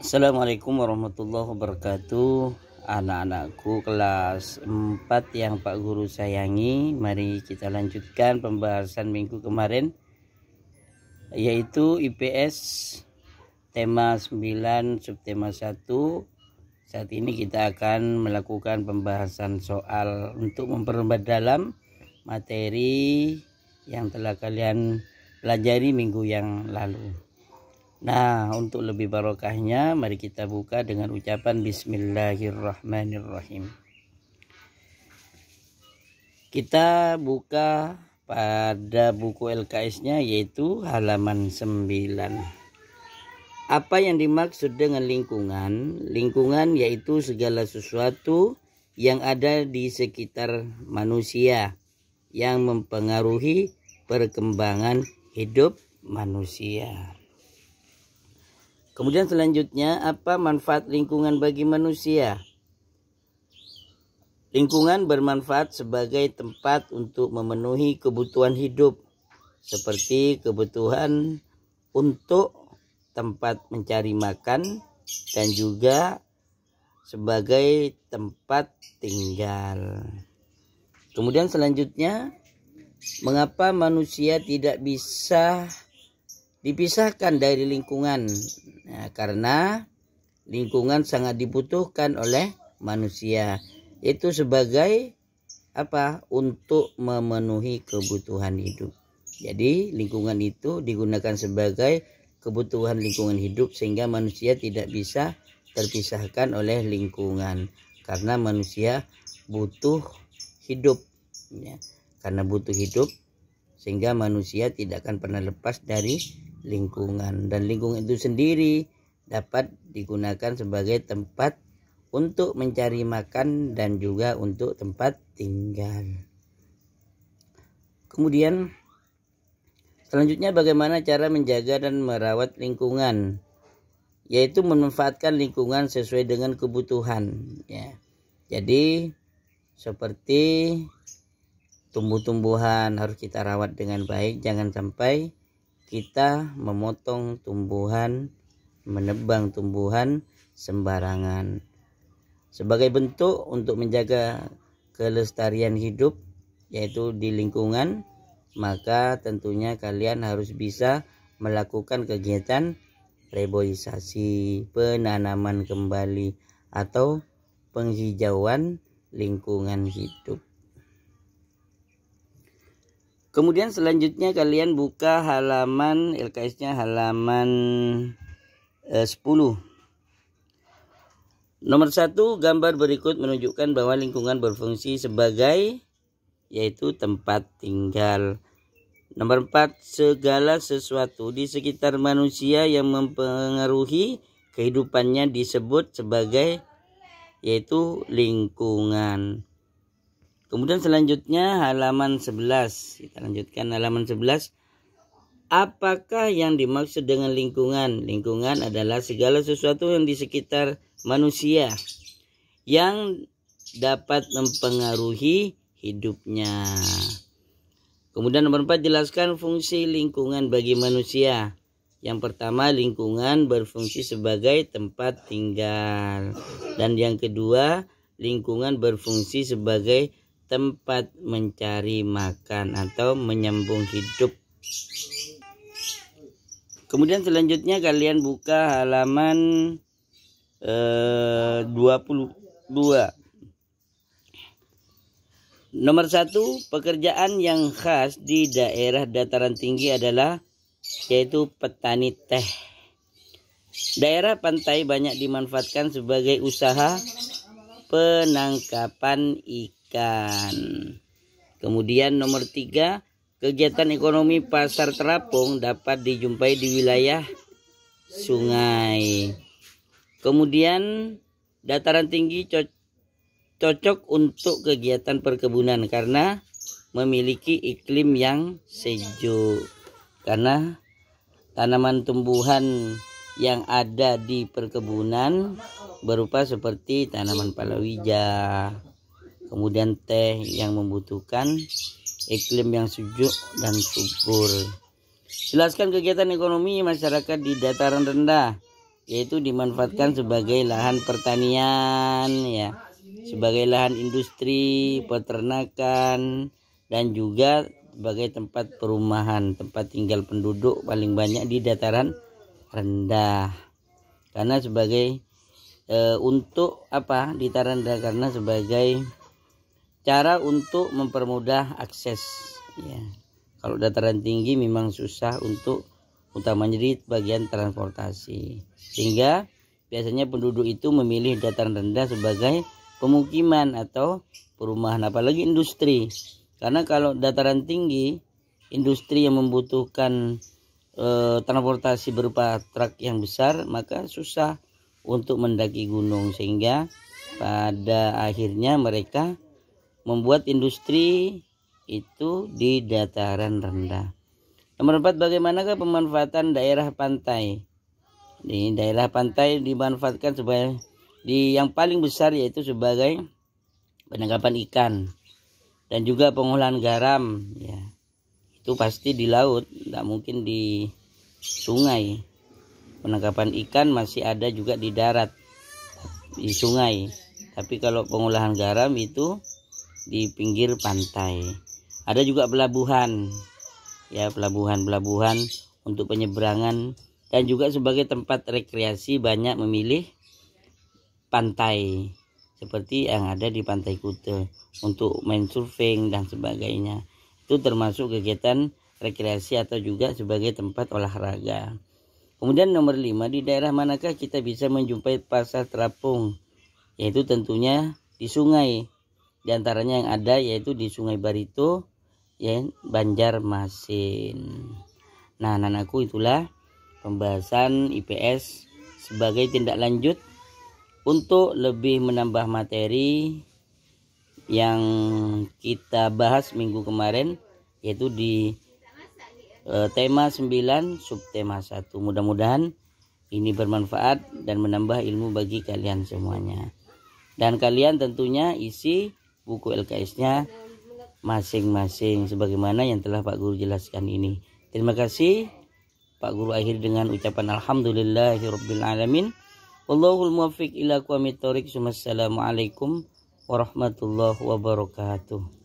Assalamualaikum warahmatullahi wabarakatuh. Anak-anakku kelas 4 yang Pak Guru sayangi, mari kita lanjutkan pembahasan minggu kemarin, yaitu IPS tema 9 subtema 1. Saat ini kita akan melakukan pembahasan soal untuk memperdalam materi yang telah kalian pelajari minggu yang lalu. Nah, untuk lebih barokahnya, mari kita buka dengan ucapan Bismillahirrahmanirrahim. Kita buka pada buku LKS-nya, yaitu halaman 9. Apa yang dimaksud dengan lingkungan? Lingkungan yaitu segala sesuatu yang ada di sekitar manusia yang mempengaruhi perkembangan hidup manusia. Kemudian selanjutnya, apa manfaat lingkungan bagi manusia? Lingkungan bermanfaat sebagai tempat untuk memenuhi kebutuhan hidup, seperti kebutuhan untuk tempat mencari makan dan juga sebagai tempat tinggal. Kemudian selanjutnya, mengapa manusia tidak bisa dipisahkan dari lingkungan? Nah, karena lingkungan sangat dibutuhkan oleh manusia, itu sebagai apa? Untuk memenuhi kebutuhan hidup. Jadi lingkungan itu digunakan sebagai kebutuhan lingkungan hidup, sehingga manusia tidak bisa terpisahkan oleh lingkungan, karena manusia butuh hidup, ya. Karena butuh hidup, sehingga manusia tidak akan pernah lepas dari lingkungan, dan lingkungan itu sendiri dapat digunakan sebagai tempat untuk mencari makan dan juga untuk tempat tinggal. Kemudian selanjutnya, bagaimana cara menjaga dan merawat lingkungan? Yaitu memanfaatkan lingkungan sesuai dengan kebutuhan, ya. Jadi seperti tumbuh-tumbuhan harus kita rawat dengan baik, jangan sampai kita memotong tumbuhan, menebang tumbuhan sembarangan. Sebagai bentuk untuk menjaga kelestarian hidup, yaitu di lingkungan, maka tentunya kalian harus bisa melakukan kegiatan reboisasi, penanaman kembali, atau penghijauan lingkungan hidup. Kemudian selanjutnya kalian buka halaman LKS-nya halaman 10. Nomor 1, gambar berikut menunjukkan bahwa lingkungan berfungsi sebagai, yaitu tempat tinggal. Nomor 4, segala sesuatu di sekitar manusia yang mempengaruhi kehidupannya disebut sebagai, yaitu lingkungan. Kemudian selanjutnya halaman 11. Kita lanjutkan halaman 11. Apakah yang dimaksud dengan lingkungan? Lingkungan adalah segala sesuatu yang di sekitar manusia yang dapat mempengaruhi hidupnya. Kemudian nomor 4, jelaskan fungsi lingkungan bagi manusia. Yang pertama, lingkungan berfungsi sebagai tempat tinggal. Dan yang kedua, lingkungan berfungsi sebagai tempat mencari makan atau menyambung hidup. Kemudian selanjutnya kalian buka halaman 22. Nomor 1, pekerjaan yang khas di daerah dataran tinggi adalah, yaitu petani teh. Daerah pantai banyak dimanfaatkan sebagai usaha penangkapan ikan. Kemudian nomor 3, kegiatan ekonomi pasar terapung dapat dijumpai di wilayah sungai. Kemudian dataran tinggi cocok untuk kegiatan perkebunan karena memiliki iklim yang sejuk. Karena tanaman tumbuhan yang ada di perkebunan berupa seperti tanaman palawija, kemudian teh yang membutuhkan iklim yang sejuk dan subur. Jelaskan kegiatan ekonomi masyarakat di dataran rendah. yaitu dimanfaatkan sebagai lahan pertanian ya, sebagai lahan industri, peternakan, dan juga sebagai tempat perumahan, tempat tinggal penduduk paling banyak di dataran rendah. Karena sebagai untuk apa di dataran rendah? Karena sebagai cara untuk mempermudah akses ya. Kalau dataran tinggi memang susah untuk utamanya di bagian transportasi, sehingga biasanya penduduk itu memilih dataran rendah sebagai pemukiman atau perumahan, apalagi industri. Karena kalau dataran tinggi, industri yang membutuhkan transportasi berupa truk yang besar, maka susah untuk mendaki gunung, sehingga pada akhirnya mereka membuat industri itu di dataran rendah. Nomor 4, bagaimanakah pemanfaatan daerah pantai? Di daerah pantai dimanfaatkan sebagai yang paling besar, yaitu sebagai penangkapan ikan dan juga pengolahan garam ya. Itu pasti di laut, tidak mungkin di sungai. Penangkapan ikan masih ada juga di darat, di sungai. Tapi kalau pengolahan garam itu di pinggir pantai. Ada juga pelabuhan ya, pelabuhan untuk penyeberangan, dan juga sebagai tempat rekreasi banyak memilih pantai seperti yang ada di Pantai Kuta untuk main surfing dan sebagainya. Itu termasuk kegiatan rekreasi atau juga sebagai tempat olahraga. Kemudian nomor 5, di daerah manakah kita bisa menjumpai pasar terapung? Yaitu tentunya di sungai. Di antaranya yang ada yaitu di Sungai Barito ya, Banjarmasin. Nah, anakku, itulah pembahasan IPS sebagai tindak lanjut untuk lebih menambah materi yang kita bahas minggu kemarin, yaitu di tema 9 subtema 1. Mudah-mudahan ini bermanfaat dan menambah ilmu bagi kalian semuanya. Dan kalian tentunya isi buku LKS-nya masing-masing sebagaimana yang telah Pak Guru jelaskan ini. Terima kasih. Pak Guru akhir dengan ucapan alhamdulillahirabbil alamin. Wallahul muwaffiq ila aqwamit thoriq. Wassalamualaikum warahmatullahi wabarakatuh.